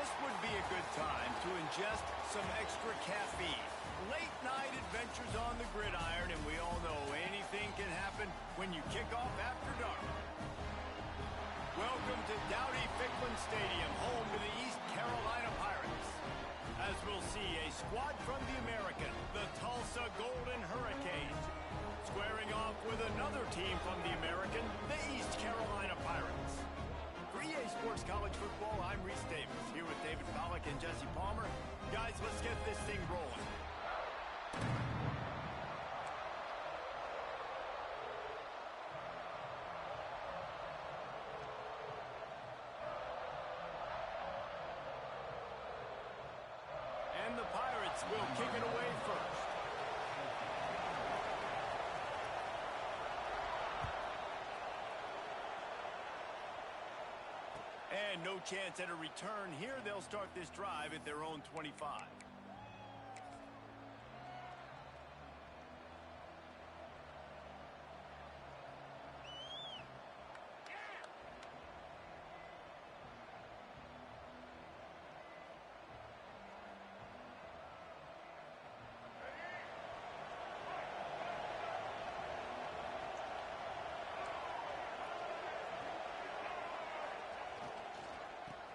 This would be a good time to ingest some extra caffeine. Late night adventures on the gridiron, and we all know anything can happen when you kick off after dark. Welcome to Dowdy-Ficklen Stadium, home to the East Carolina Pirates. As we'll see, a squad from the American, the Tulsa Golden Hurricanes, squaring off with another team from the American, the East Carolina Pirates. For EA Sports College Football, I'm Reese Davis, here with David Pollack and Jesse Palmer. Guys, let's get this thing rolling. And the Pirates will kick it away first. And no chance at a return here. They'll start this drive at their own 25.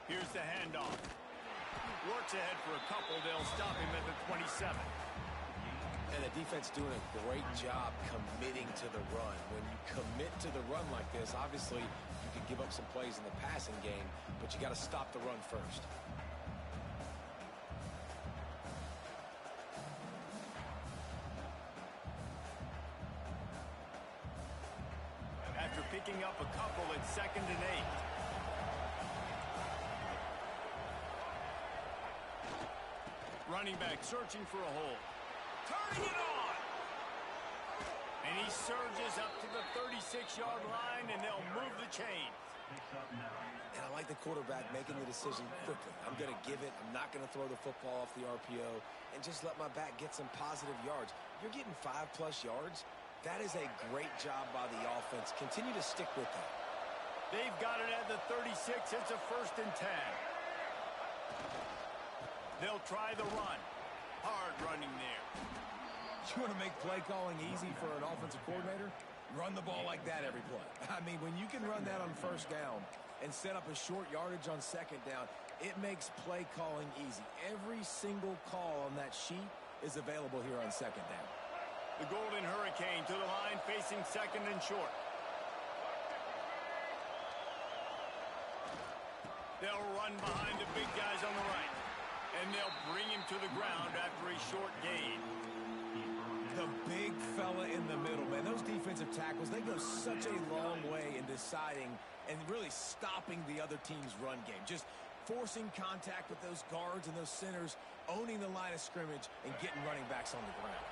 Here's the handoff. Works ahead for a couple. They'll stop him at the 27. And the defense doing a great job committing to the run. When you commit to the run like this, obviously you can give up some plays in the passing game, but you got to stop the run first. After picking up a couple, it's 2nd and 8. Running back searching for a hole. Turning it on! And he surges up to the 36-yard line, and they'll move the chains. And I like the quarterback making the decision quickly. I'm going to give it. I'm not going to throw the football off the RPO and just let my back get some positive yards. You're getting 5+ yards. That is a great job by the offense. Continue to stick with that. They've got it at the 36. It's a 1st and 10. They'll try the run. Hard running there. You want to make play calling easy for an offensive coordinator? Run the ball like that every play. I mean, when you can run that on 1st down and set up a short yardage on 2nd down, it makes play calling easy. Every single call on that sheet is available here on 2nd down. The Golden Hurricane to the line, facing 2nd and short. They'll run behind the big guys on the right. And they'll bring him to the ground after a short gain. The big fella in the middle, man. Those defensive tackles, they go such a long way in deciding and really stopping the other team's run game. Just forcing contact with those guards and those centers, owning the line of scrimmage, and getting running backs on the ground.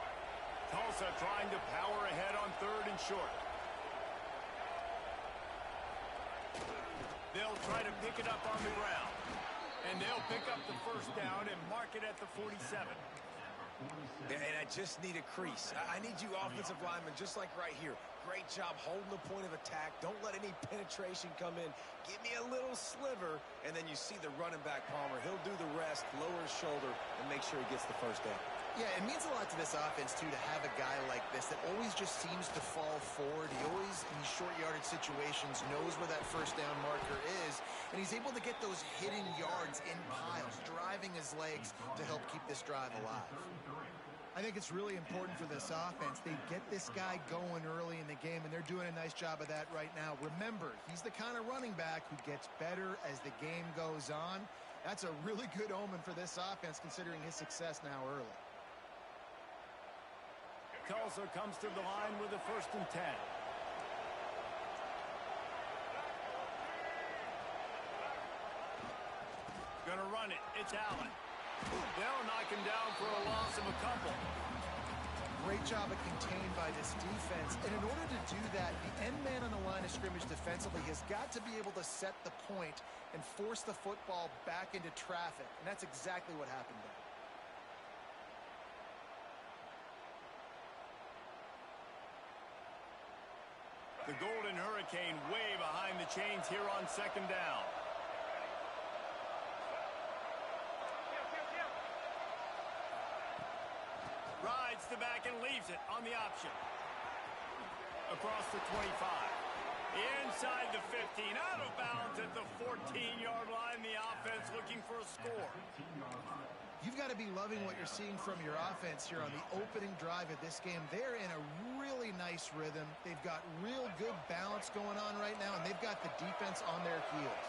Tulsa trying to power ahead on 3rd and short. They'll try to pick it up on the ground. And they'll pick up the 1st down and mark it at the 47. And I just need a crease. I need you offensive linemen, just like right here. Great job holding the point of attack. Don't let any penetration come in. Give me a little sliver, and then you see the running back, Palmer. He'll do the rest, lower his shoulder, and make sure he gets the 1st down. Yeah, it means a lot to this offense, too, to have a guy like this that always just seems to fall forward. He always, in these short yardage situations, knows where that 1st down marker is, and he's able to get those hidden yards in piles, driving his legs to help keep this drive alive. I think it's really important for this offense. They get this guy going early in the game, and they're doing a nice job of that right now. Remember, he's the kind of running back who gets better as the game goes on. That's a really good omen for this offense, considering his success now early. Tulsa comes to the line with a 1st and 10. Gonna run it. It's Allen. They'll knock him down for a loss of a couple. Great job of contained by this defense. And in order to do that, the end man on the line of scrimmage defensively has got to be able to set the point and force the football back into traffic. And that's exactly what happened there. The Golden Hurricane way behind the chains here on 2nd down. Receives it on the option. Across the 25. Inside the 15. Out of bounds at the 14-yard line. The offense looking for a score. You've got to be loving what you're seeing from your offense here on the opening drive of this game. They're in a really nice rhythm. They've got real good balance going on right now, and they've got the defense on their heels.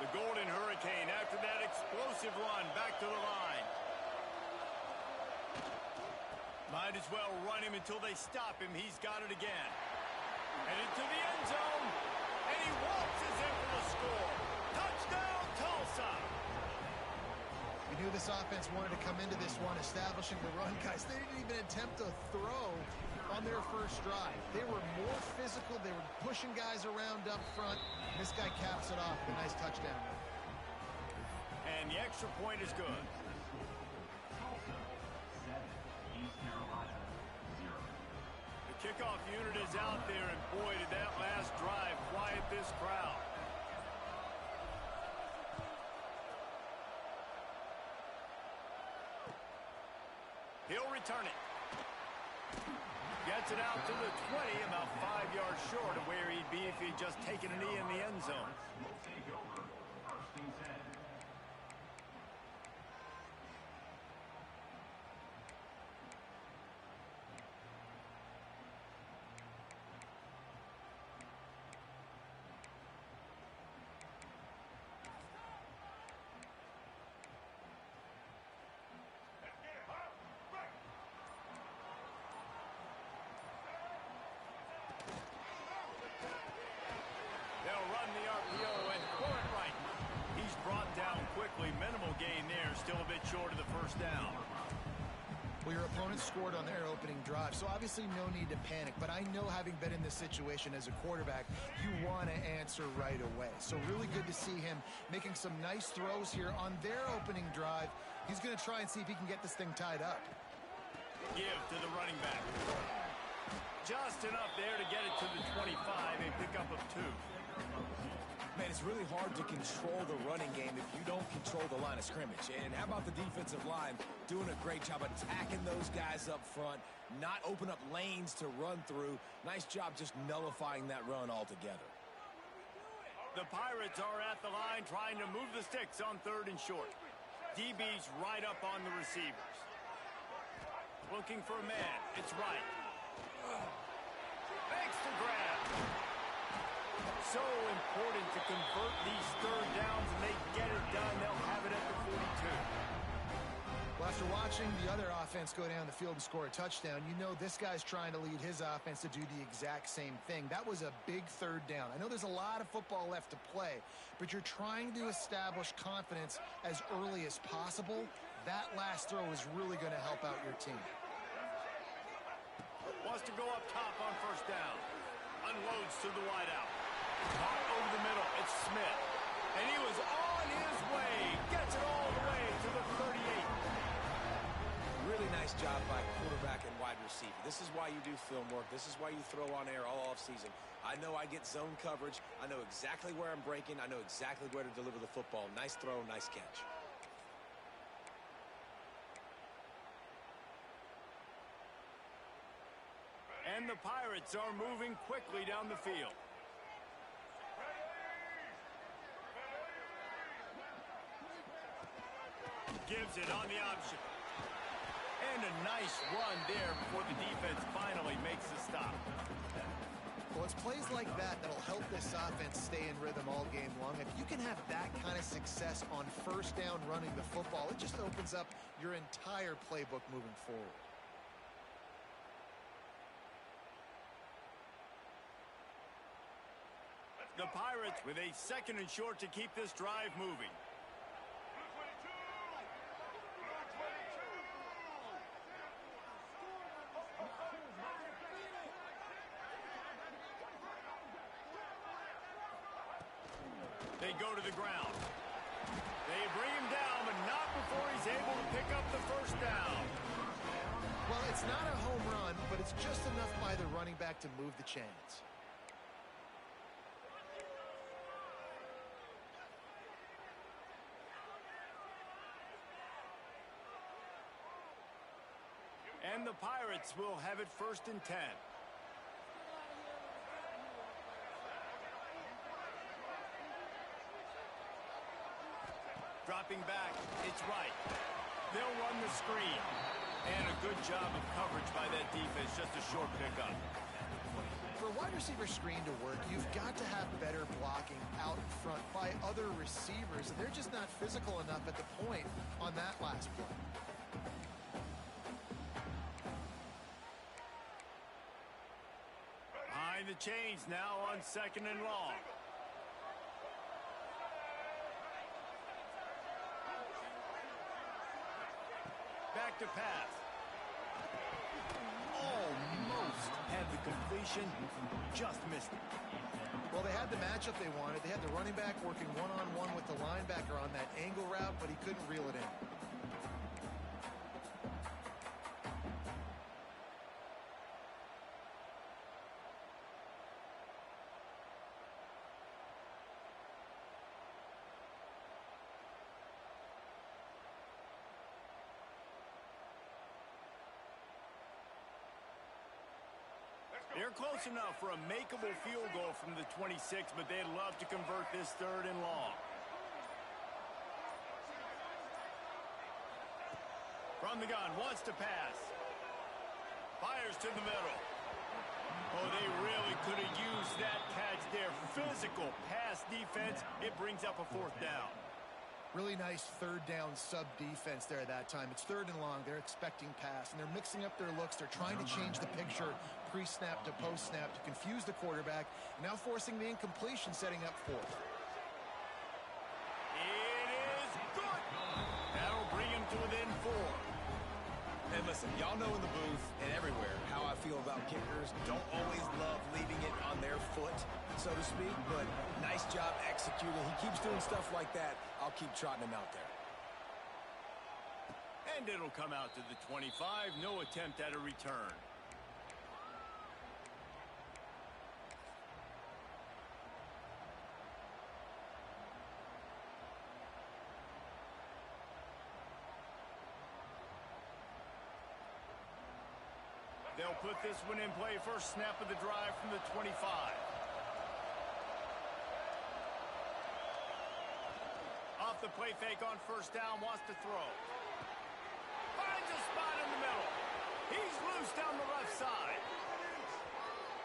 The Golden Hurricane, after that explosive run, back to the line. Might as well run him until they stop him. He's got it again. Headed to the end zone, and he waltzes in for the score. Touchdown, Tulsa! We knew this offense wanted to come into this one establishing the run, guys. They didn't even attempt to throw on their first drive. They were more physical. They were pushing guys around up front. This guy caps it off with a nice touchdown. And the extra point is good. The kickoff unit is out there, and boy, did that last drive quiet this crowd. He'll return it. Gets it out to the 20, about 5 yards short of where he'd be if he'd just taken a knee in the end zone. Minimal gain there, still a bit short of the first down. Well, your opponent scored on their opening drive, so obviously no need to panic. But I know, having been in this situation as a quarterback, you want to answer right away. So really good to see him making some nice throws here on their opening drive. He's going to try and see if he can get this thing tied up. Give to the running back. Just enough there to get it to the 25, a pickup of 2. Man, it's really hard to control the running game if you don't control the line of scrimmage. And how about the defensive line doing a great job attacking those guys up front, not open up lanes to run through. Nice job just nullifying that run altogether. The Pirates are at the line trying to move the sticks on 3rd and short. DB's right up on the receivers. Looking for a man. It's right. Makes the grab. So important to convert these 3rd downs, and they get it done. They'll have it at the 42. Well, after watching the other offense go down the field and score a touchdown, you know this guy's trying to lead his offense to do the exact same thing. That was a big 3rd down. I know there's a lot of football left to play, but you're trying to establish confidence as early as possible. That last throw is really going to help out your team. Wants to go up top on 1st down. Unloads to the wideout. Caught over the middle. It's Smith. And he was on his way. Gets it all the way to the 38. Really nice job by quarterback and wide receiver. This is why you do film work. This is why you throw on air all offseason. I know I get zone coverage. I know exactly where I'm breaking. I know exactly where to deliver the football. Nice throw, nice catch. And the Pirates are moving quickly down the field. Gives it on the option. And a nice run there before the defense finally makes the stop. Well, it's plays like that that'll help this offense stay in rhythm all game long. If you can have that kind of success on 1st down running the football, it just opens up your entire playbook moving forward. The Pirates with a 2nd and short to keep this drive moving. They go to the ground. They bring him down, but not before he's able to pick up the 1st down. Well, it's not a home run, but it's just enough by the running back to move the chains. And the Pirates will have it 1st and 10. Dropping back, it's right. They'll run the screen. And a good job of coverage by that defense, just a short pickup. For a wide receiver screen to work, you've got to have better blocking out in front by other receivers, and they're just not physical enough at the point on that last play. Behind the chains now on 2nd and long. Back to pass. Almost had the completion, just missed it. Well, they had the matchup they wanted. They had the running back working one-on-one with the linebacker on that angle route, but he couldn't reel it in. They're close enough for a makeable field goal from the 26, but they'd love to convert this 3rd and long. From the gun, wants to pass. Fires to the middle. Oh, they really could have used that catch there. Physical pass defense. It brings up a 4th down. Really nice 3rd down sub defense there that time. It's 3rd and long. They're expecting pass, and they're mixing up their looks. They're trying to change the picture pre-snap to post-snap to confuse the quarterback, now forcing the incompletion, setting up 4th. It is good. That'll bring him to within 4. And listen, y'all know in the booth and everywhere how I feel about kickers. Don't always love leaving it on their foot, so to speak, but nice job executing. He keeps doing stuff like that. I'll keep trotting him out there. And it'll come out to the 25. No attempt at a return. They'll put this one in play. First snap of the drive from the 25. Off the play fake on 1st down, wants to throw. Finds a spot in the middle. He's loose down the left side.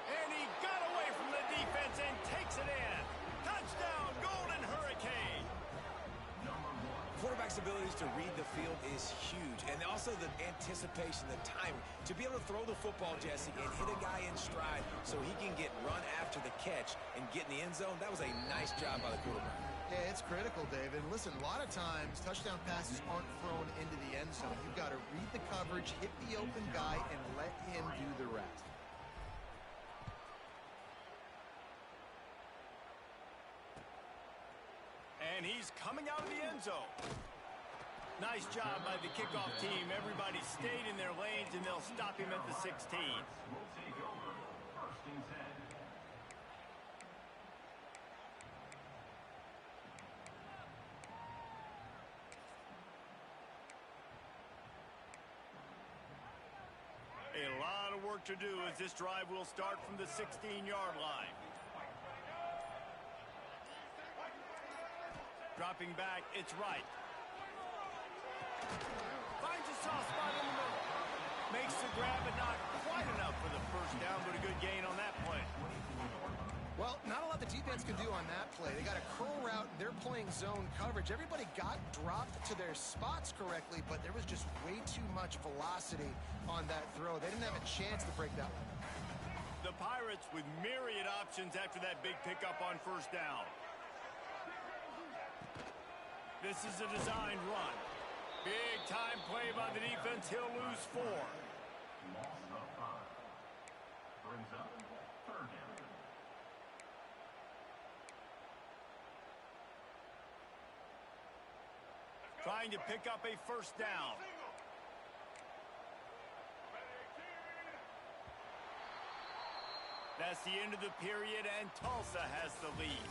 And he got away from the defense and takes it in. Touchdown, Golden Hurricane. Quarterback's abilities to read the field is huge, and also the anticipation, the timing. To be able to throw the football, Jesse, and hit a guy in stride so he can get run after the catch and get in the end zone, that was a nice job by the quarterback. Yeah, it's critical, David. Listen, a lot of times touchdown passes aren't thrown into the end zone. You've got to read the coverage, hit the open guy, and let him do the rest. And he's coming out of the end zone. Nice job by the kickoff team. Everybody stayed in their lanes, and they'll stop him at the 16. A lot of work to do as this drive will start from the 16-yard line. Dropping back, it's right. Finds a soft spot in the middle. Makes the grab, but not quite enough for the 1st down, but a good gain on that play. Well, not a lot the defense can do on that play. They got a curl route. They're playing zone coverage. Everybody got dropped to their spots correctly, but there was just way too much velocity on that throw. They didn't have a chance to break that one. The Pirates with myriad options after that big pickup on 1st down. This is a designed run. Big time play by the defense. He'll lose 4. Loss of 5. Brings up 3rd down. Trying to pick up a 1st down. That's the end of the period, and Tulsa has the lead.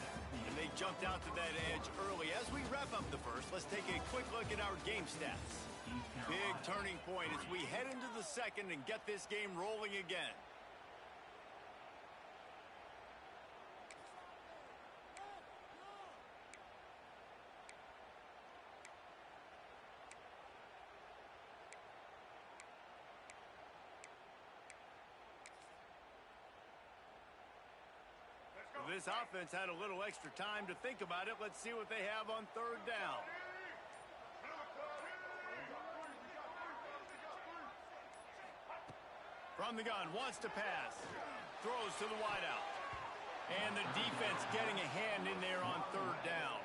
And they jumped out to that edge early. As we wrap up the 1st, let's take a quick look at our game stats. Big turning point as we head into the second and get this game rolling again. This offense had a little extra time to think about it. Let's see what they have on third down. From the gun, wants to pass. Throws to the wideout. And the defense getting a hand in there on third down.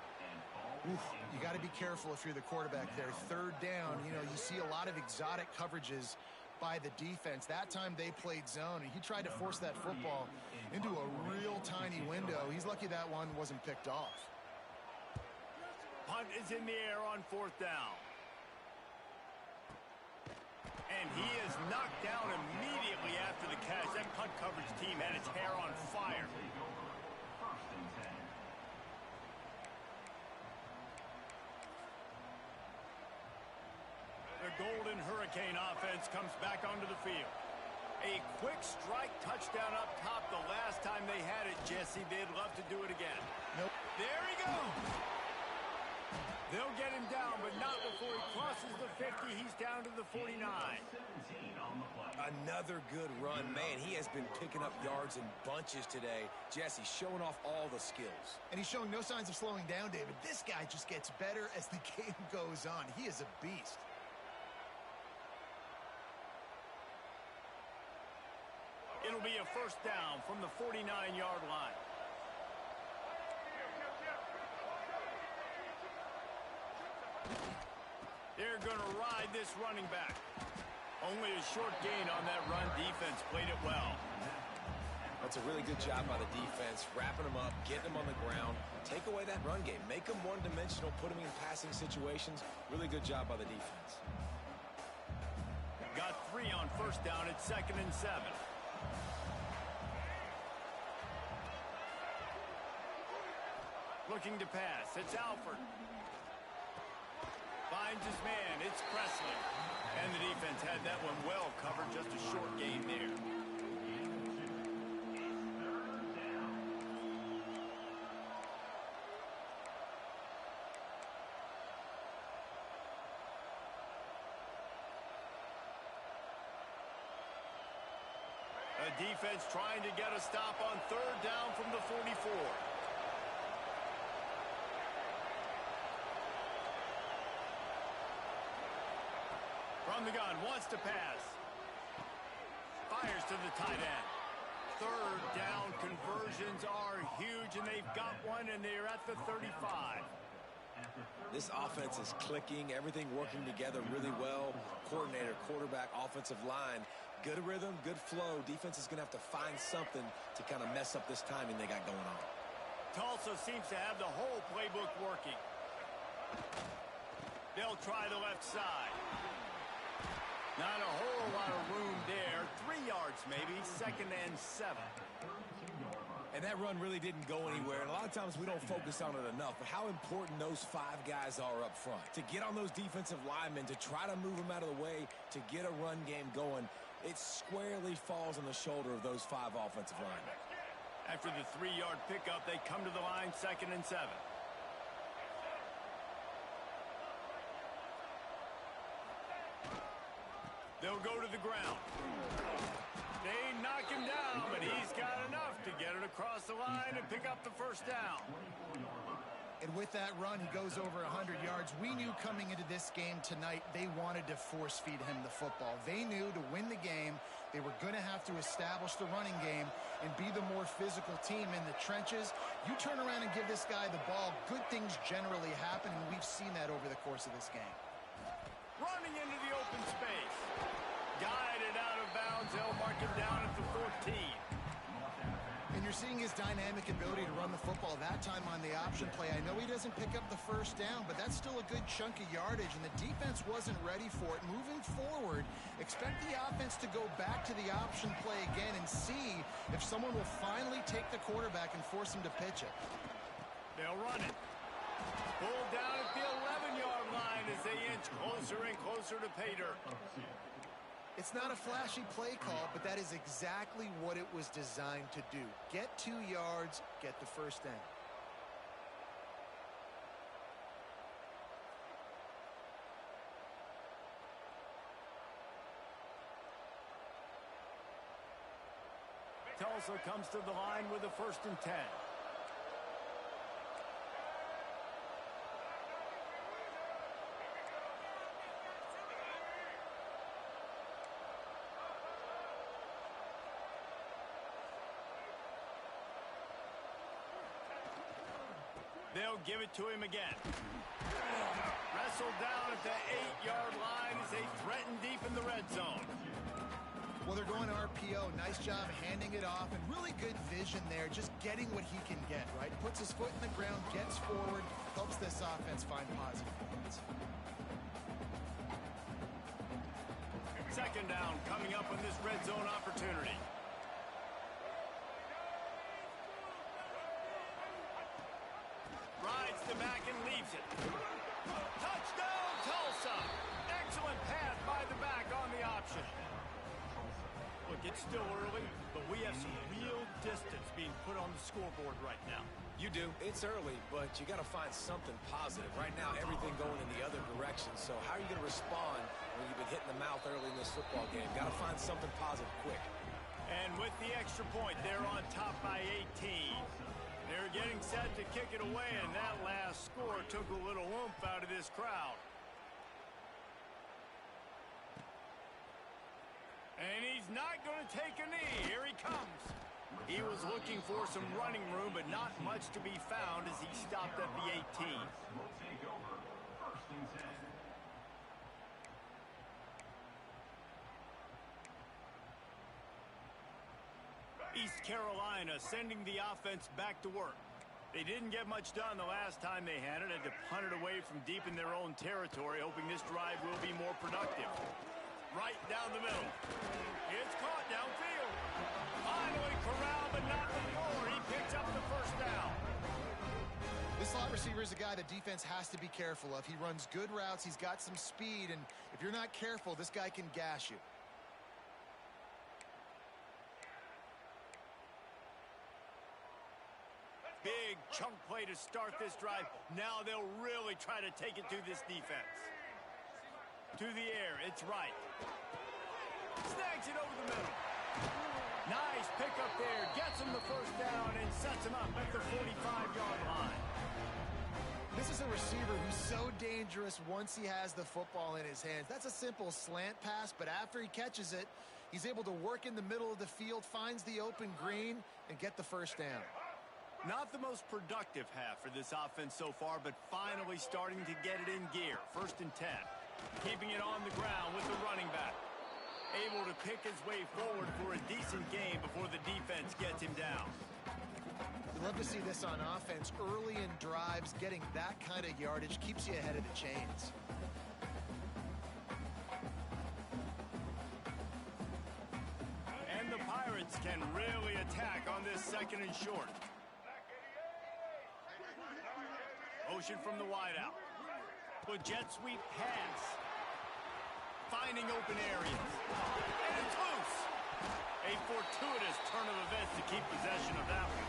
Oof, you got to be careful if you're the quarterback there. Third down, you know, you see a lot of exotic coverages by the defense. That time they played zone, and he tried to force that football into a real tiny window. He's lucky that one wasn't picked off. Punt is in the air on fourth down. And he is knocked down immediately after the catch. That punt coverage team had its hair on fire. The Golden Hurricane offense comes back onto the field. A quick strike touchdown up top the last time they had it, Jesse. They'd love to do it again. Nope. There he goes. They'll get him down, but not before he crosses the 50. He's down to the 49. Another good run. Man, he has been picking up yards in bunches today. Jesse showing off all the skills. And he's showing no signs of slowing down, David. This guy just gets better as the game goes on. He is a beast. It'll be a first down from the 49-yard line. They're going to ride this running back. Only a short gain on that run. Defense played it well. That's a really good job by the defense, wrapping them up, getting them on the ground. Take away that run game. Make them one-dimensional, put them in passing situations. Really good job by the defense. Got 3 on first down at 2nd and 7. Looking to pass. It's Alford. Finds his man. It's Presley. And the defense had that one well covered. Just a short gain there. The defense trying to get a stop on third down from the 44. From the gun, wants to pass. Fires to the tight end. Third down conversions are huge, and they've got one, and they're at the 35. This offense is clicking, everything working together really well. Coordinator, quarterback, offensive line, good rhythm, good flow. Defense is going to have to find something to kind of mess up this timing they got going on. Tulsa seems to have the whole playbook working. They'll try the left side. Not a whole lot of room there. 3 yards maybe, 2nd and 7. And that run really didn't go anywhere. And a lot of times we don't focus on it enough. But how important those 5 guys are up front. To get on those defensive linemen, to try to move them out of the way, to get a run game going, it squarely falls on the shoulder of those 5 offensive linemen. After the 3-yard pickup, they come to the line, 2nd and 7. They'll go to the ground. They knock him down, but he's got enough to get it across the line and pick up the first down. And with that run, he goes over 100 yards. We knew coming into this game tonight, they wanted to force feed him the football. They knew to win the game, they were going to have to establish the running game and be the more physical team in the trenches. You turn around and give this guy the ball, good things generally happen, and we've seen that over the course of this game. Running into the open space. Guided out of bounds. They'll mark him down at the 14. And you're seeing his dynamic ability to run the football that time on the option play. I know he doesn't pick up the first down, but that's still a good chunk of yardage, and the defense wasn't ready for it. Moving forward, expect the offense to go back to the option play again and see if someone will finally take the quarterback and force him to pitch it. They'll run it. Pulled down at the 11-yard line as they inch closer and closer to pay dirt. It's not a flashy play call, but that is exactly what it was designed to do. Get 2 yards, get the first down. Tulsa comes to the line with a 1st and 10. They'll give it to him again. Wrestled down at the 8-yard line as they threaten deep in the red zone. Well, they're going RPO. Nice job handing it off, and really good vision there, just getting what he can get, right? Puts his foot in the ground, gets forward, helps this offense find positive points. 2nd down coming up on this red zone opportunity. Rides the back and leaves it. Touchdown, Tulsa! Excellent pass by the back on the option. Look, it's still early, but we have some real distance being put on the scoreboard right now. You do. It's early, but you got to find something positive. Right now, everything going in the other direction. So how are you going to respond when you've been hit in the mouth early in this football game? Got to find something positive quick. And with the extra point, they're on top by 18. They're getting set to kick it away, and that last score took a little oomph out of this crowd. And he's not going to take a knee. Here he comes. He was looking for some running room, but not much to be found as he stopped at the 18. Will take over 1st and 10. East Carolina sending the offense back to work. They didn't get much done the last time they had it. Had to punt it away from deep in their own territory, hoping this drive will be more productive. Right down the middle. It's caught downfield. Finally corralled, but not before. He picks up the 1st down. This slot receiver is a guy the defense has to be careful of. He runs good routes. He's got some speed, and if you're not careful, this guy can gash you. Big chunk play to start this drive. Now they'll really try to take it to this defense. To the air, it's right. Snags it over the middle. Nice pickup there. Gets him the 1st down and sets him up at the 45-yard line. This is a receiver who's so dangerous once he has the football in his hands. That's a simple slant pass, but after he catches it, he's able to work in the middle of the field, finds the open green, and get the 1st down. Not the most productive half for this offense so far, but finally starting to get it in gear. 1st and 10. Keeping it on the ground with the running back. Able to pick his way forward for a decent game before the defense gets him down. You love to see this on offense. Early in drives, getting that kind of yardage keeps you ahead of the chains. And the Pirates can really attack on this 2nd and short. Motion from the wideout. With jet sweep pass. Finding open areas. And it's loose. A fortuitous turn of events to keep possession of that one.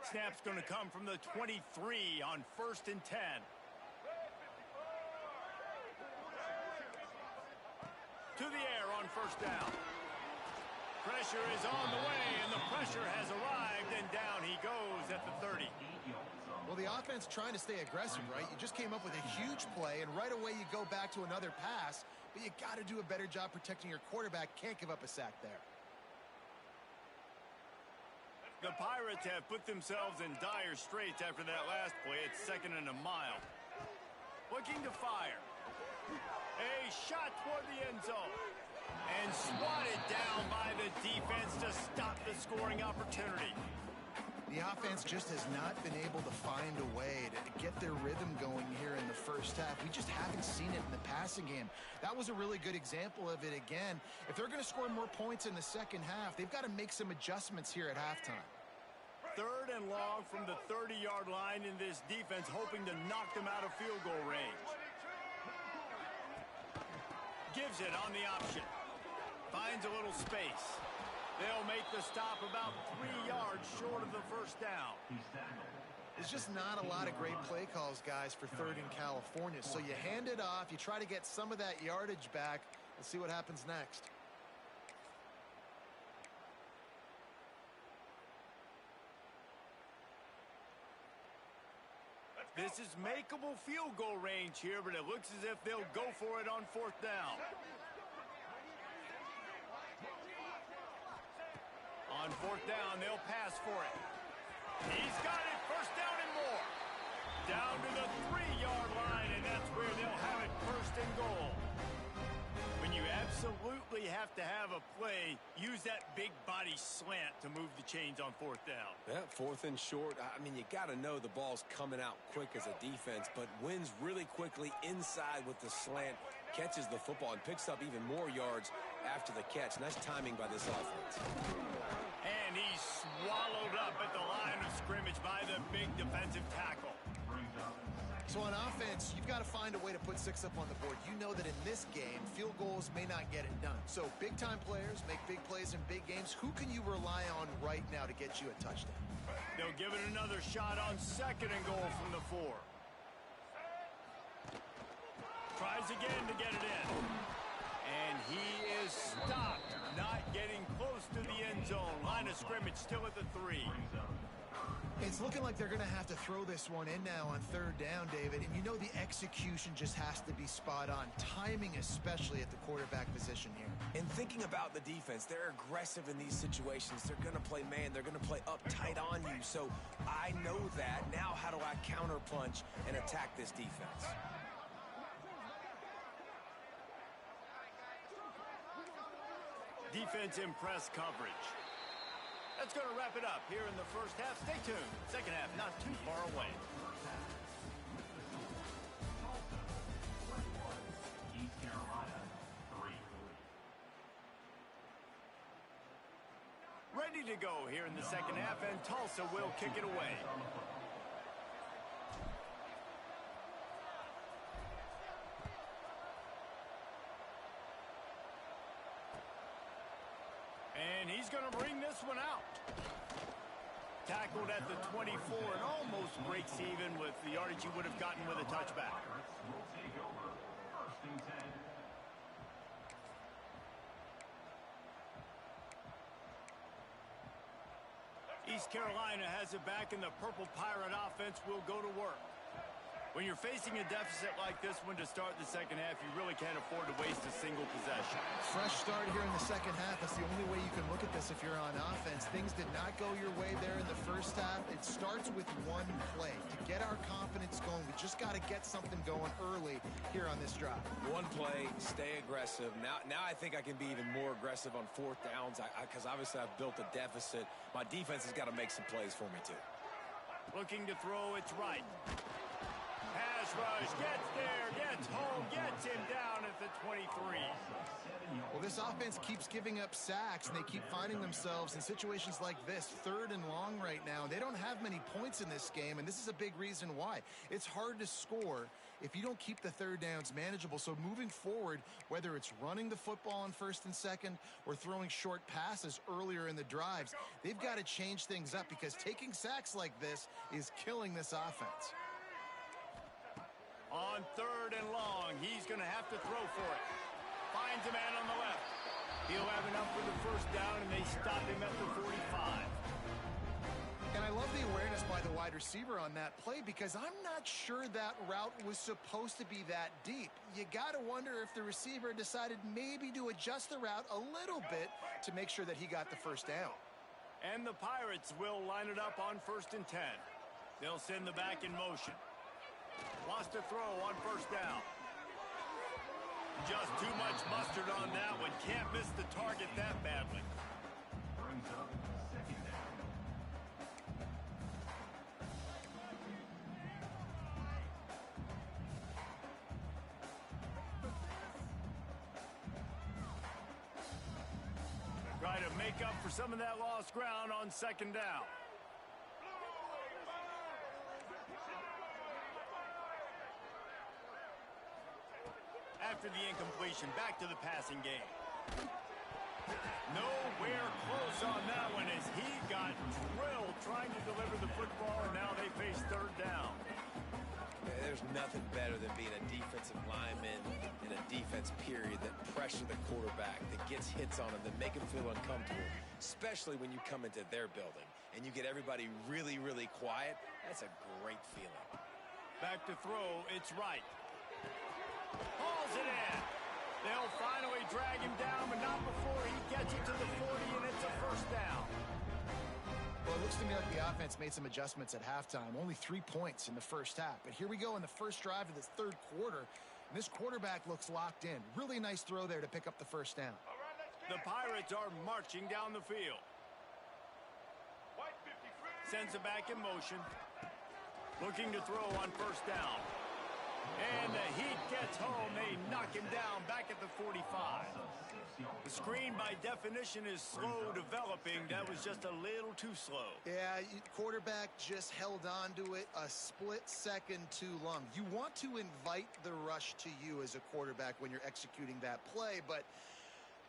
Snap's going to come from the 23 on 1st and 10. To the air on 1st down. Pressure is on the way, and the pressure has arrived, and down he goes at the 30. Well, the offense trying to stay aggressive, right? You just came up with a huge play, and right away you go back to another pass, but you got to do a better job protecting your quarterback. Can't give up a sack there. The Pirates have put themselves in dire straits after that last play. It's 2nd and a mile. Looking to fire. A shot toward the end zone. And swatted down by the defense to stop the scoring opportunity. The offense just has not been able to find a way to get their rhythm going here in the first half. We just haven't seen it in the passing game. That was a really good example of it again. If they're going to score more points in the second half, they've got to make some adjustments here at halftime. 3rd and long from the 30-yard line in this defense, hoping to knock them out of field goal range. Gives it on the option. Finds a little space. They'll make the stop about 3 yards short of the first down. There's just not a lot of great play calls, guys, for 3rd in California. So you hand it off, you try to get some of that yardage back. Let's see what happens next. This is makeable field goal range here, but it looks as if they'll go for it on 4th down. On 4th down, they'll pass for it. He's got it. 1st down and more. Down to the 3-yard line, and that's where they'll have it 1st and goal. When you absolutely have to have a play, use that big body slant to move the chains on 4th down. Yeah, 4th and short. I mean, you got to know the ball's coming out quick as a defense, but wins really quickly inside with the slant, catches the football, and picks up even more yards after the catch. Nice timing by this offense. And he's swallowed up at the line of scrimmage by the big defensive tackle. So on offense, you've got to find a way to put 6 up on the board. You know that in this game, field goals may not get it done. So big-time players make big plays in big games. Who can you rely on right now to get you a touchdown? They'll give it another shot on 2nd and goal from the 4. Tries again to get it in. And he is stopped, not getting close to the end zone. Line of scrimmage still at the 3. It's looking like they're going to have to throw this one in now on 3rd down, David. And you know the execution just has to be spot on. Timing, especially at the quarterback position here. And thinking about the defense, they're aggressive in these situations. They're going to play man. They're going to play up tight on you. So I know that. Now how do I counterpunch and attack this defense? Defense in press coverage. That's going to wrap it up here in the first half. Stay tuned. Second half not too far away. East Carolina, 3. Ready to go here in the second half, and Tulsa will kick it away. And he's going to bring this one out. Tackled at the 24 and almost breaks even with the yardage he would have gotten with a touchback. Will take over 1st and 10. East Carolina has it back, and the Purple Pirate offense will go to work. When you're facing a deficit like this one to start the second half, you really can't afford to waste a single possession. Fresh start here in the second half. That's the only way you can look at this if you're on offense. Things did not go your way there in the first half. It starts with one play. To get our confidence going, we just got to get something going early here on this drive. One play, stay aggressive. Now I think I can be even more aggressive on 4th downs because obviously I've built a deficit. My defense has got to make some plays for me too. Looking to throw, it's right. Pass rush, gets there, gets home, gets him down at the 23. Well, this offense keeps giving up sacks, and they keep finding themselves in situations like this, 3rd and long right now. They don't have many points in this game, and this is a big reason why. It's hard to score if you don't keep the 3rd downs manageable. So moving forward, whether it's running the football on 1st and 2nd or throwing short passes earlier in the drives, they've got to change things up because taking sacks like this is killing this offense. On 3rd and long, he's going to have to throw for it. Finds a man on the left. He'll have enough for the 1st down, and they stop him at the 45. And I love the awareness by the wide receiver on that play because I'm not sure that route was supposed to be that deep. You got to wonder if the receiver decided maybe to adjust the route a little bit to make sure that he got the 1st down. And the Pirates will line it up on 1st and 10. They'll send the back in motion. Lost a throw on 1st down. Just too much mustard on that one. Can't miss the target that badly. Brings up 2nd down. try to make up for some of that lost ground on second down. After the incompletion, back to the passing game. Nowhere close on that one as he got drilled trying to deliver the football, and now they face third down. There's nothing better than being a defensive lineman in a defense period that pressure the quarterback, that gets hits on him, that make him feel uncomfortable, especially when you come into their building and you get everybody really, really quiet. That's a great feeling. Back to throw, it's right. Hauls it in. They'll finally drag him down, but not before he gets it to the 40, and it's a first down. Well, it looks to me like the offense made some adjustments at halftime. Only 3 points in the first half. But here we go in the first drive of this third quarter. And this quarterback looks locked in. Really nice throw there to pick up the first down. The Pirates are marching down the field. Sends it back in motion. Looking to throw on first down. And the Heat gets home. They knock him down back at the 45. The screen, by definition, is slow developing. That was just a little too slow. Yeah, quarterback just held on to it a split second too long. You want to invite the rush to you as a quarterback when you're executing that play, but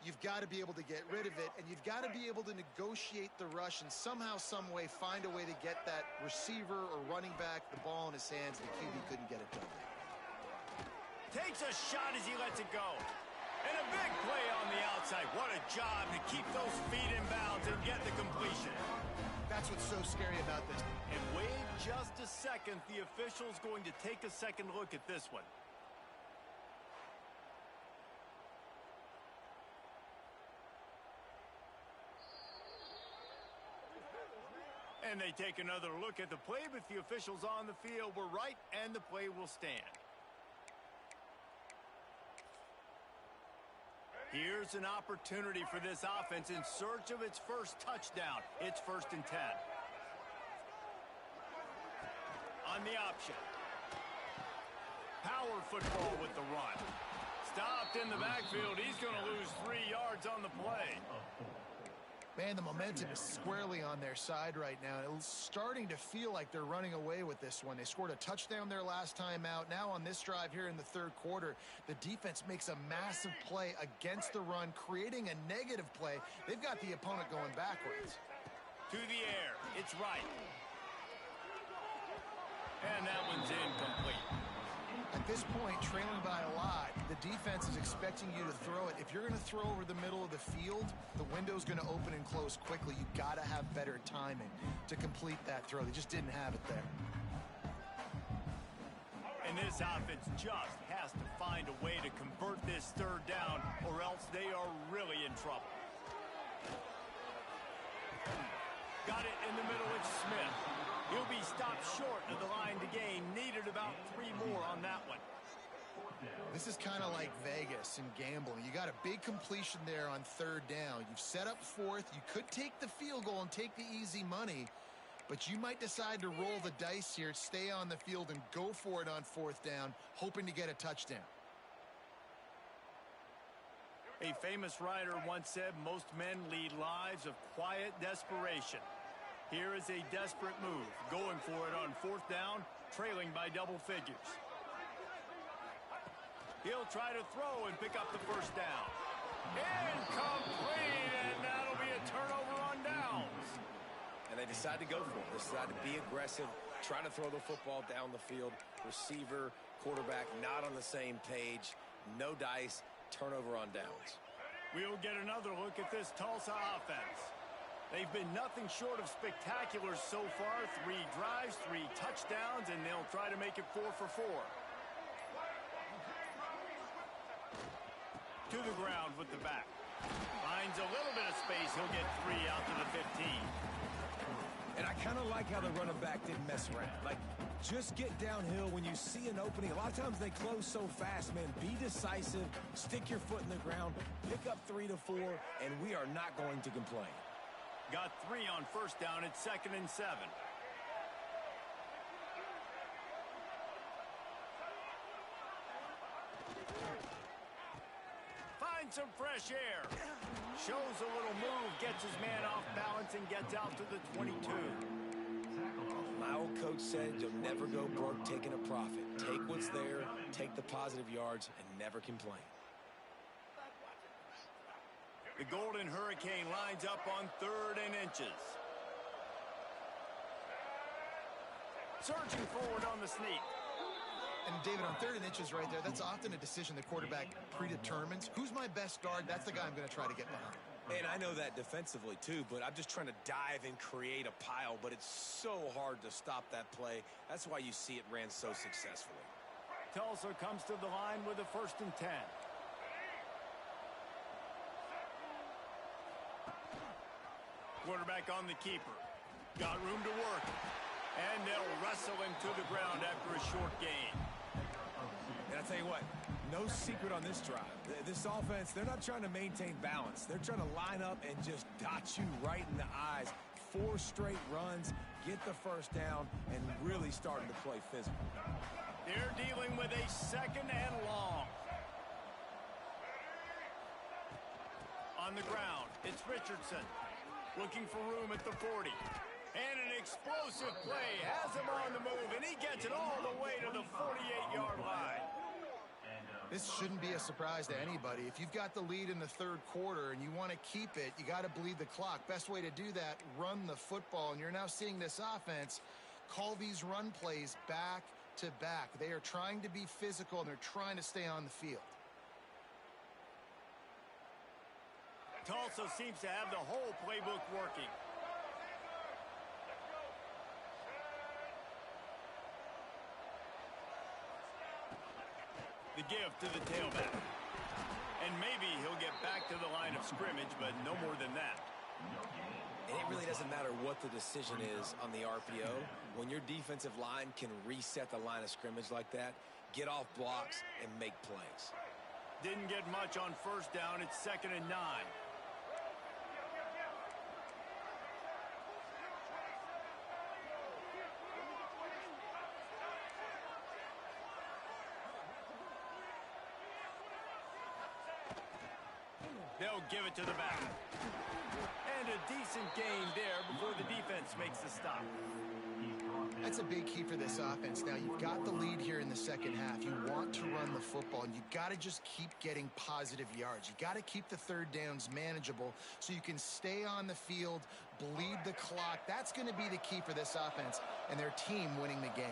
you've got to be able to get rid of it, and you've got to be able to negotiate the rush and somehow, some way, find a way to get that receiver or running back the ball in his hands. The QB couldn't get it done. Takes a shot as he lets it go. And a big play on the outside. What a job to keep those feet in bounds and get the completion. That's what's so scary about this. And wait just a second. The official's going to take a second look at this one. And they take another look at the play, but the officials on the field were right, and the play will stand. Here's an opportunity for this offense in search of its first touchdown. It's 1st and 10. On the option. Power football with the run. Stopped in the backfield. He's going to lose 3 yards on the play. Man, the momentum is squarely on their side right now. It's starting to feel like they're running away with this one. They scored a touchdown their last time out. Now on this drive here in the third quarter, the defense makes a massive play against the run, creating a negative play. They've got the opponent going backwards. To the air. It's right. And that one's incomplete. At this point, trailing by a lot, the defense is expecting you to throw it. If you're going to throw over the middle of the field, the window's going to open and close quickly. You've got to have better timing to complete that throw. They just didn't have it there. And this offense just has to find a way to convert this third down, or else they are really in trouble. Got it in the middle. It's Smith. He'll be stopped short of the line to gain. Needed about 3 more on that one. This is kind of like Vegas and gambling. You got a big completion there on third down. You've set up fourth. You could take the field goal and take the easy money, but you might decide to roll the dice here, stay on the field, and go for it on 4th down, hoping to get a touchdown. A famous writer once said, most men lead lives of quiet desperation. Here is a desperate move, going for it on 4th down, trailing by double figures. He'll try to throw and pick up the first down. Incomplete, and that'll be a turnover on downs. And they decide to go for it. They decide to be aggressive, try to throw the football down the field. Receiver, quarterback, not on the same page. No dice, turnover on downs. We'll get another look at this Tulsa offense. They've been nothing short of spectacular so far. 3 drives, 3 touchdowns, and they'll try to make it 4 for 4. To the ground with the back. Finds a little bit of space. He'll get 3 out to the 15. And I kind of like how the running back didn't mess around. Like, just get downhill when you see an opening. A lot of times they close so fast, man. Be decisive. Stick your foot in the ground. Pick up 3 to 4, and we are not going to complain. Got 3 on first down. It's 2nd and 7. find some fresh air. Shows a little move, gets his man off balance, and gets out to the 22. My old coach said you'll never go broke taking a profit. Take what's there, take the positive yards, and never complain. The Golden Hurricane lines up on 3rd and inches. Surging forward on the sneak. And David, on 3rd and inches right there, that's often a decision the quarterback predetermines. Who's my best guard? That's the guy I'm going to try to get behind. And I know that defensively too, but I'm just trying to dive and create a pile, but it's so hard to stop that play. That's why you see it ran so successfully. Tulsa comes to the line with a 1st and 10. Quarterback on the keeper. Got room to work. And they'll wrestle him to the ground after a short gain. And I tell you what, no secret on this drive. This offense, they're not trying to maintain balance. They're trying to line up and just dot you right in the eyes. 4 straight runs, get the 1st down, and really starting to play physical. They're dealing with a 2nd and long. On the ground, it's Richardson. Looking for room at the 40. And an explosive play has him on the move, and he gets it all the way to the 48-yard line. This shouldn't be a surprise to anybody. If you've got the lead in the 3rd quarter and you want to keep it, you got to bleed the clock. Best way to do that, run the football. And you're now seeing this offense call these run plays back to back. They are trying to be physical, and they're trying to stay on the field. Tulsa seems to have the whole playbook working. The give to the tailback. And maybe he'll get back to the line of scrimmage, but no more than that. And it really doesn't matter what the decision is on the RPO. When your defensive line can reset the line of scrimmage like that, get off blocks and make plays. Didn't get much on 1st down. It's 2nd and 9. They'll give it to the back. And a decent gain there before the defense makes the stop. That's a big key for this offense. Now, you've got the lead here in the 2nd half. You want to run the football, and you've got to just keep getting positive yards. You got to keep the 3rd downs manageable so you can stay on the field, bleed the clock. That's going to be the key for this offense and their team winning the game.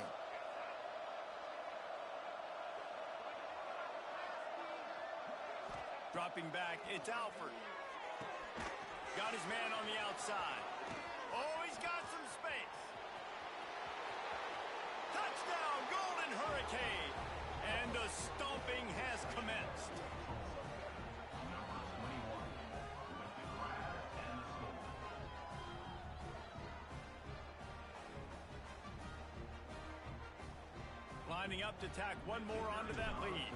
Dropping back, it's Alford. Got his man on the outside. Oh, he's got some space. Touchdown, Golden Hurricane. And the stomping has commenced. Lining up to tack one more onto that lead.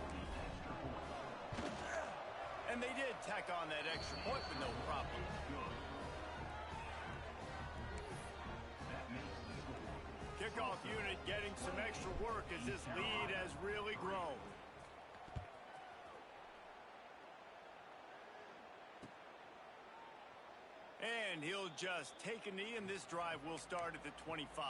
And they did tack on that extra point with no problem. Kickoff unit getting some extra work as this lead has really grown. And he'll just take a knee, and this drive will start at the 25.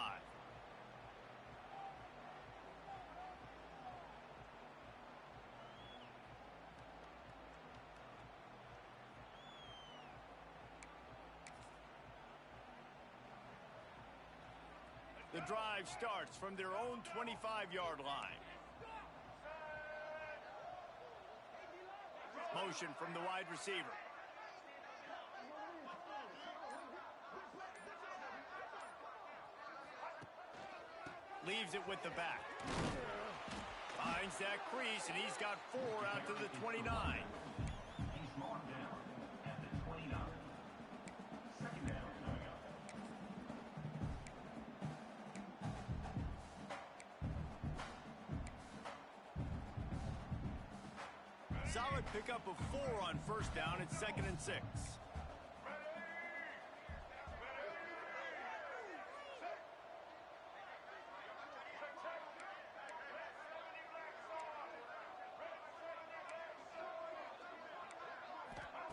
The drive starts from their own 25-yard line. Motion from the wide receiver. Leaves it with the back. Finds that crease, and he's got 4 out to the 29. He's marked down at the 29. 2nd down coming up. Solid pickup of 4 on 1st down. It's 2nd and 6.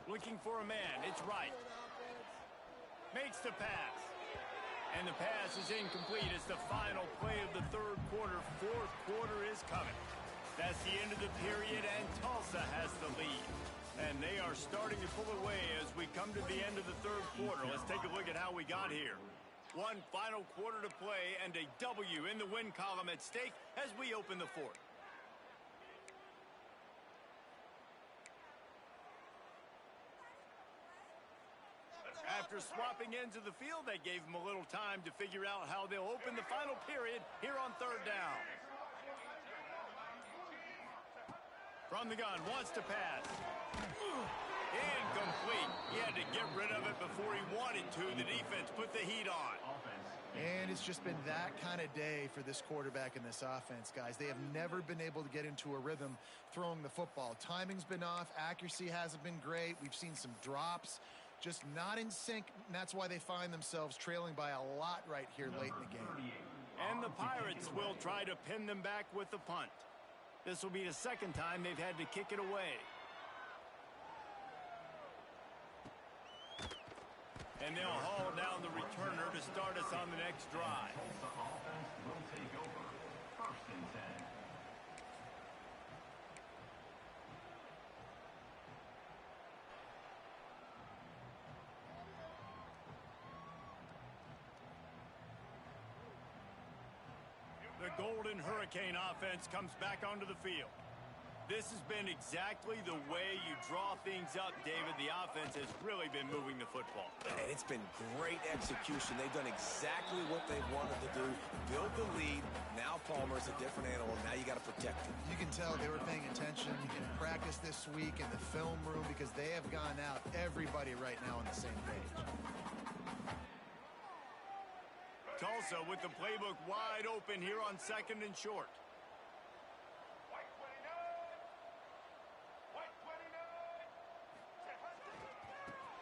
Looking for a man. It's right. Makes the pass. And the pass is incomplete. It's the final play of the third quarter. Fourth quarter is coming. That's the end of the period, and Tulsa has the lead. And they are starting to pull away as we come to the end of the third quarter. Let's take a look at how we got here. One final quarter to play and a W in the win column at stake as we open the fourth. After swapping ends of the field, they gave them a little time to figure out how they'll open the final period here on third down. From the gun, wants to pass. Incomplete. He had to get rid of it before he wanted to. The defense put the heat on. And it's just been that kind of day for this quarterback and this offense, guys. They have never been able to get into a rhythm throwing the football. Timing's been off. Accuracy hasn't been great. We've seen some drops. Just not in sync, and that's why they find themselves trailing by a lot right here late in the game. And the Pirates will try to pin them back with the punt. This will be the second time they've had to kick it away. And they'll haul down the returner to start us on the next drive. The offense will take over. First and 10. The Golden Hurricane offense comes back onto the field. This has been exactly the way you draw things up, David. The offense has really been moving the football. And it's been great execution. They've done exactly what they wanted to do. Build the lead. Now Palmer's a different animal. Now you got to protect him. You can tell they were paying attention in practice this week in the film room because they have gone out, everybody right now on the same page. Tulsa with the playbook wide open here on second and short.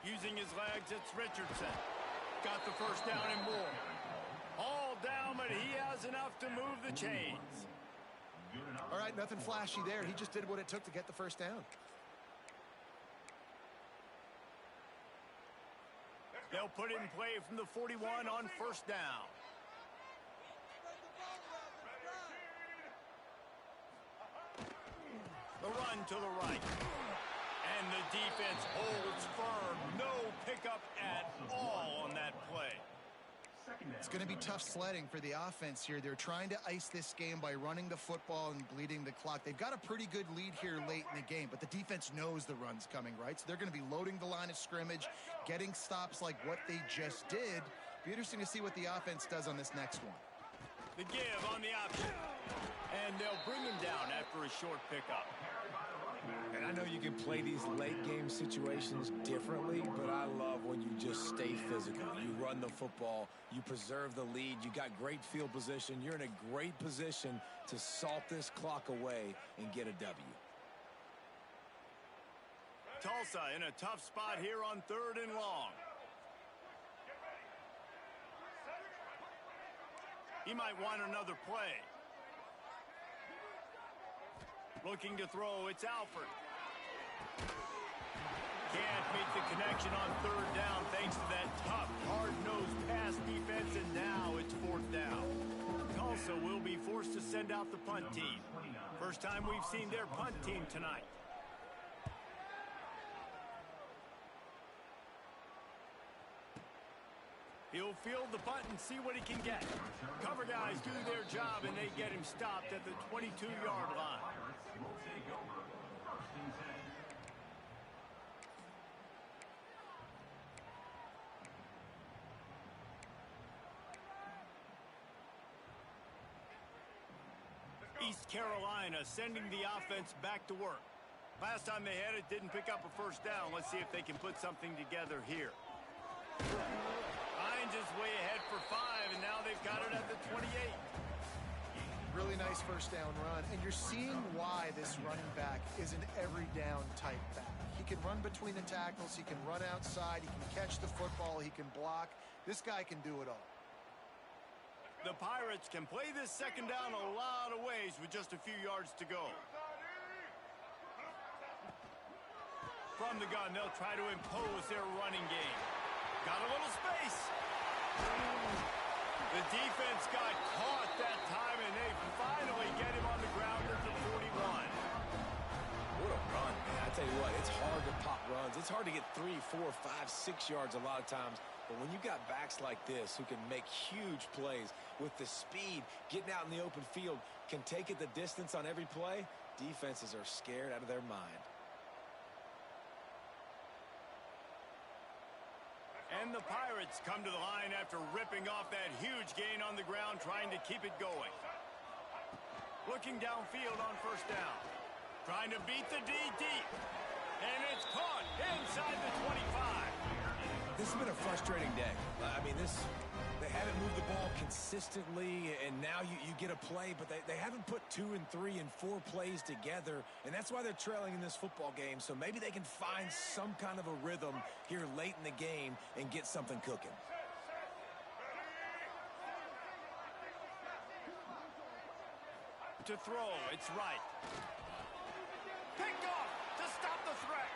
Using his legs, it's Richardson. Got the first down and more. All down, but he has enough to move the chains. All right, nothing flashy there. He just did what it took to get the first down. They'll put it in play from the 41 on first down. The run to the right. And the defense holds firm. No pickup at all on that play. It's going to be tough sledding for the offense here. They're trying to ice this game by running the football and bleeding the clock. They've got a pretty good lead here late in the game, but the defense knows the run's coming, right? So they're going to be loading the line of scrimmage, getting stops like what they just did. Be interesting to see what the offense does on this next one. The give on the option. And they'll bring him down after a short pickup. And I know you can play these late game situations differently, but I love when you just stay physical. You run the football, you preserve the lead, you got great field position, you're in a great position to salt this clock away and get a W. Tulsa in a tough spot here on third and long. He might want another play. Looking to throw, it's Alford. Can't make the connection on third down thanks to that tough, hard-nosed pass defense, and now it's fourth down. Tulsa will be forced to send out the punt team. First time we've seen their punt team tonight. He'll field the punt and see what he can get. Cover guys do their job, and they get him stopped at the 22-yard line. East Carolina sending the offense back to work. Last time they had it, didn't pick up a first down. Let's see if they can put something together here. Hines is way ahead for 5, and now they've got it at the 28. Really nice first down run, and you're seeing why this running back is an every down type back. He can run between the tackles, he can run outside, he can catch the football, he can block. This guy can do it all. The Pirates can play this second down a lot of ways with just a few yards to go. From the gun, they'll try to impose their running game. Got a little space. The defense got caught that time, and they finally get him on the ground at the 41. What a run, man. I tell you what, it's hard to pop runs. It's hard to get 3, 4, 5, 6 yards a lot of times. But when you got backs like this who can make huge plays with the speed, getting out in the open field, can take it the distance on every play, defenses are scared out of their mind. And the Pirates come to the line after ripping off that huge gain on the ground, trying to keep it going. Looking downfield on first down. Trying to beat the D deep. And it's caught inside the 25. This has been a frustrating day. I mean, they haven't moved the ball consistently, and now you get a play, but they haven't put 2 and 3 and 4 plays together, and that's why they're trailing in this football game. So maybe they can find some kind of a rhythm here late in the game and get something cooking. To throw, it's right. Picked off to stop the threat.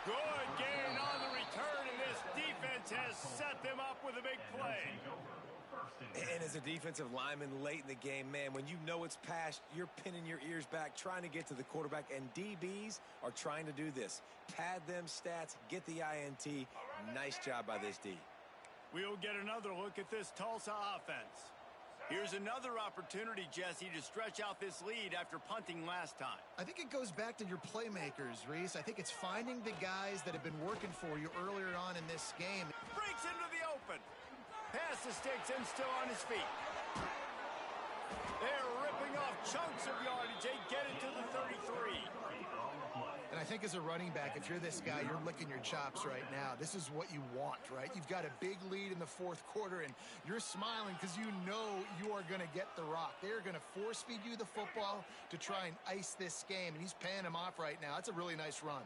Good gain on the return, and this defense has set them up with a big play. And as a defensive lineman late in the game, man, when you know it's past, you're pinning your ears back, trying to get to the quarterback, and DBs are trying to do this. Pad them stats, get the INT. Nice job by this D. We'll get another look at this Tulsa offense. Here's another opportunity, Jesse, to stretch out this lead after punting last time. I think it goes back to your playmakers, Reese. I think it's finding the guys that have been working for you earlier on in this game. Breaks into the open. Pass the sticks and still on his feet. They're ripping off chunks of yardage. They get it to the 33. And I think as a running back, if you're this guy, you're licking your chops right now. This is what you want, right? You've got a big lead in the fourth quarter, and you're smiling because you know you are going to get the rock. They're going to force feed you the football to try and ice this game, and he's paying him off right now. That's a really nice run.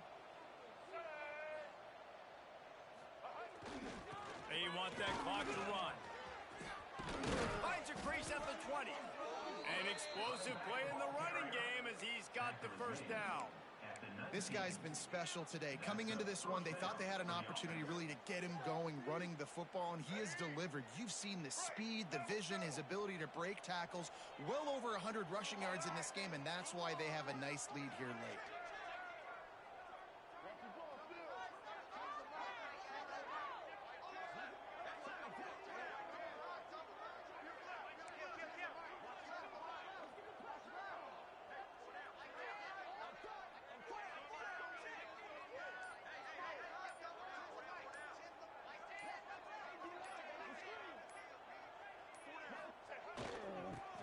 They want that clock to run. Finds a crease at the 20. An explosive play in the running game as he's got the first down. This guy's been special today. Coming into this one, they thought they had an opportunity really to get him going, running the football, and he has delivered. You've seen the speed, the vision, his ability to break tackles. Well over 100 rushing yards in this game, and that's why they have a nice lead here late.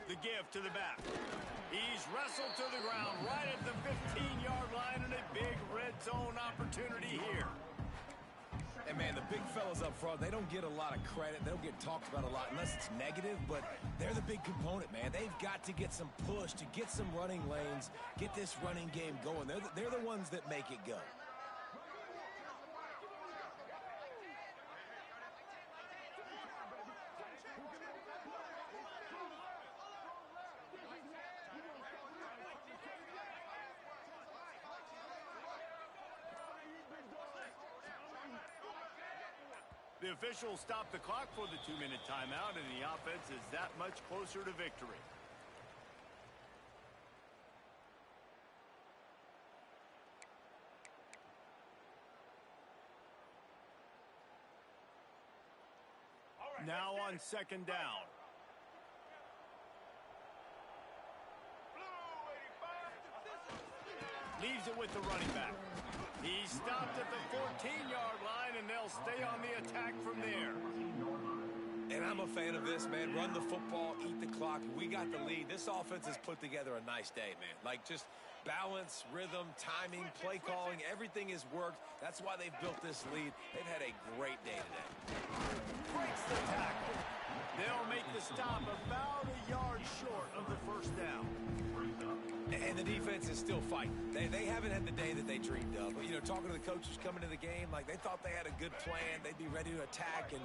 The give to the back. He's wrestled to the ground right at the 15-yard line, and a big red zone opportunity here. And, man, the big fellas up front, they don't get a lot of credit. They don't get talked about a lot unless it's negative, but they're the big component, man. They've got to get some push, to get some running lanes, get this running game going. They're the ones that make it go. The officials stop the clock for the 2-minute timeout, and the offense is that much closer to victory. Now on second down. Leaves it with the running back. He stopped at the 14-yard line, and they'll stay on the attack from there. And I'm a fan of this, man. Run the football, eat the clock. We got the lead. This offense has put together a nice day, man. Like, just balance, rhythm, timing, play calling, everything has worked. That's why they've built this lead. They've had a great day today. Breaks the tackle. They'll make the stop about a yard short of the first down. And the defense is still fighting. They haven't had the day that they dreamed of. But, you know, talking to the coaches coming to the game, like, they thought they had a good plan. They'd be ready to attack and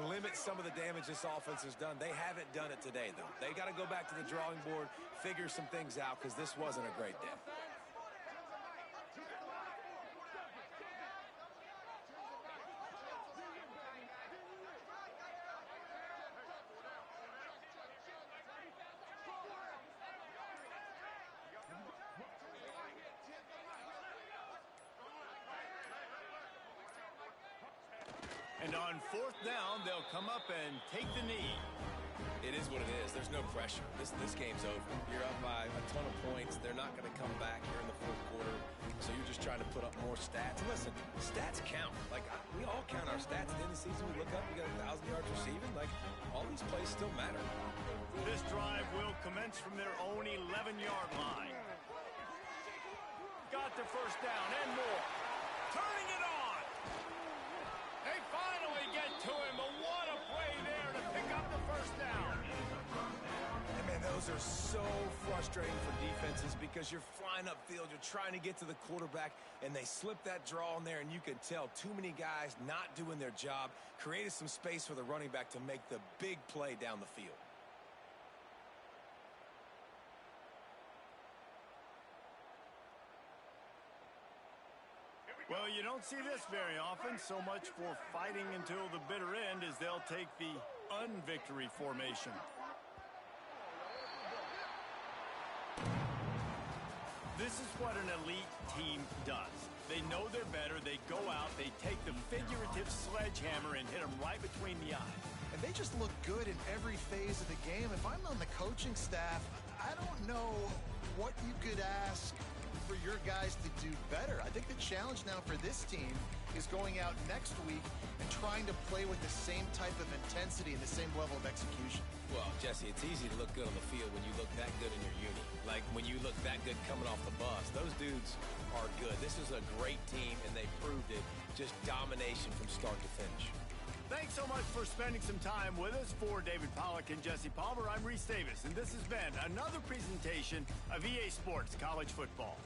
limit some of the damage this offense has done. They haven't done it today, though. They got to go back to the drawing board, figure some things out, because this wasn't a great day. And on 4th down, they'll come up and take the knee. It is what it is. There's no pressure. This game's over. You're up by a ton of points. They're not going to come back here in the fourth quarter. So you're just trying to put up more stats. And listen, stats count. Like, we all count our stats. At the end of the season, we look up, we got 1,000 yards receiving. Like, all these plays still matter. This drive will commence from their own 11-yard line. Got the first down and more. Turning it on. They finally get to him, but what a play there to pick up the first down. And man, those are so frustrating for defenses because you're flying upfield, you're trying to get to the quarterback, and they slip that draw in there, and you can tell too many guys not doing their job, created some space for the running back to make the big play down the field. Well, you don't see this very often. So much for fighting until the bitter end as they'll take the unvictory formation. This is what an elite team does. They know they're better. They go out, they take the figurative sledgehammer and hit them right between the eyes. And they just look good in every phase of the game. If I'm on the coaching staff, I don't know what you could ask for your guys to do better. I think the challenge now for this team is going out next week and trying to play with the same type of intensity and the same level of execution. Well, Jesse, it's easy to look good on the field when you look that good in your uni. Like when you look that good coming off the bus. Those dudes are good. This is a great team, and they proved it. Just domination from start to finish. Thanks so much for spending some time with us. For David Pollack and Jesse Palmer, I'm Reese Davis, and this has been another presentation of EA Sports College Football.